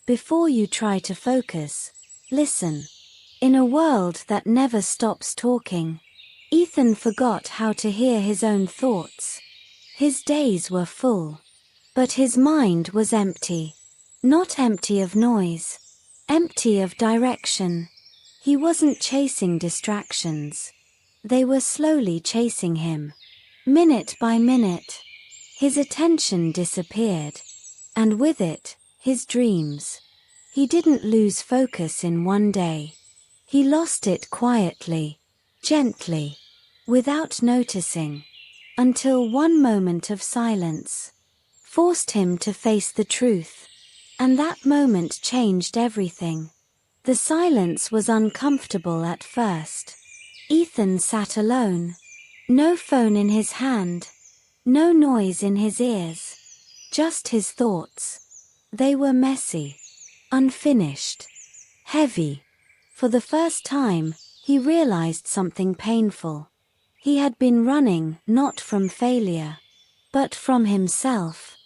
Before you try to focus, listen. In a world that never stops talking, Ethan forgot how to hear his own thoughts. His days were full, but his mind was empty. Not empty of noise, empty of direction. He wasn't chasing distractions. They were slowly chasing him. Minute by minute, his attention disappeared, and with it, his dreams. He didn't lose focus in one day. He lost it quietly, gently, without noticing, until one moment of silence forced him to face the truth. And that moment changed everything. The silence was uncomfortable at first. Ethan sat alone. No phone in his hand. No noise in his ears. Just his thoughts. They were messy, unfinished, heavy. For the first time, he realized something painful. He had been running not from failure, but from himself.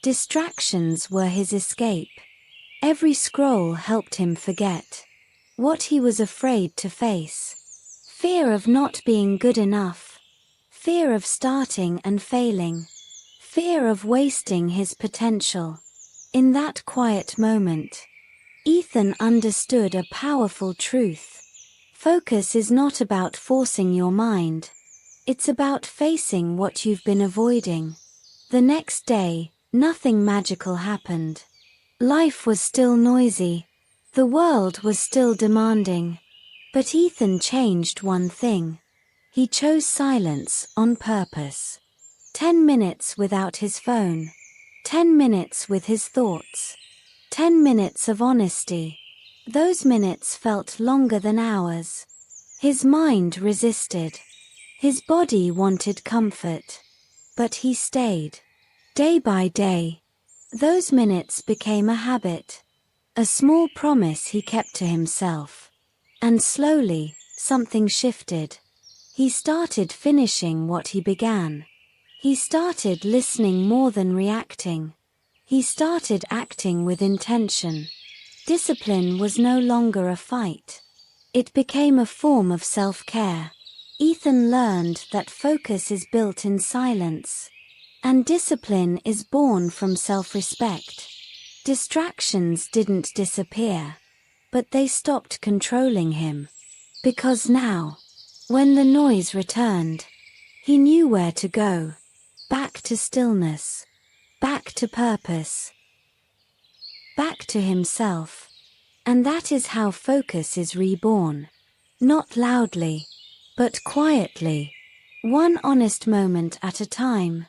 Distractions were his escape. Every scroll helped him forget what he was afraid to face. Fear of not being good enough. Fear of starting and failing. Fear of wasting his potential. In that quiet moment, Ethan understood a powerful truth. Focus is not about forcing your mind. It's about facing what you've been avoiding. The next day, nothing magical happened. Life was still noisy. The world was still demanding. But Ethan changed one thing. He chose silence on purpose. 10 minutes without his phone. 10 minutes with his thoughts. 10 minutes of honesty. Those minutes felt longer than hours. His mind resisted. His body wanted comfort. But he stayed. Day by day, those minutes became a habit. A small promise he kept to himself. And slowly, something shifted. He started finishing what he began. He started listening more than reacting. He started acting with intention. Discipline was no longer a fight. It became a form of self-care. Ethan learned that focus is built in silence. And discipline is born from self-respect. Distractions didn't disappear, but they stopped controlling him. Because now, when the noise returned, he knew where to go. Back to stillness. Back to purpose. Back to himself. And that is how focus is reborn. Not loudly, but quietly. One honest moment at a time.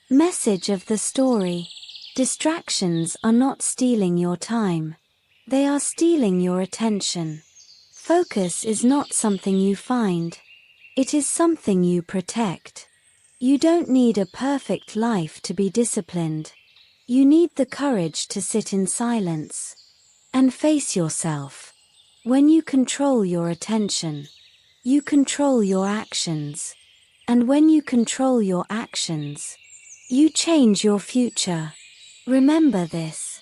Message of the story. Distractions are not stealing your time. They are stealing your attention. Focus is not something you find. It is something you protect. You don't need a perfect life to be disciplined. You need the courage to sit in silence and face yourself. When you control your attention, you control your actions. And when you control your actions, you change your future. Remember this.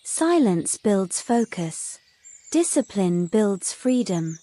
Silence builds focus. Discipline builds freedom.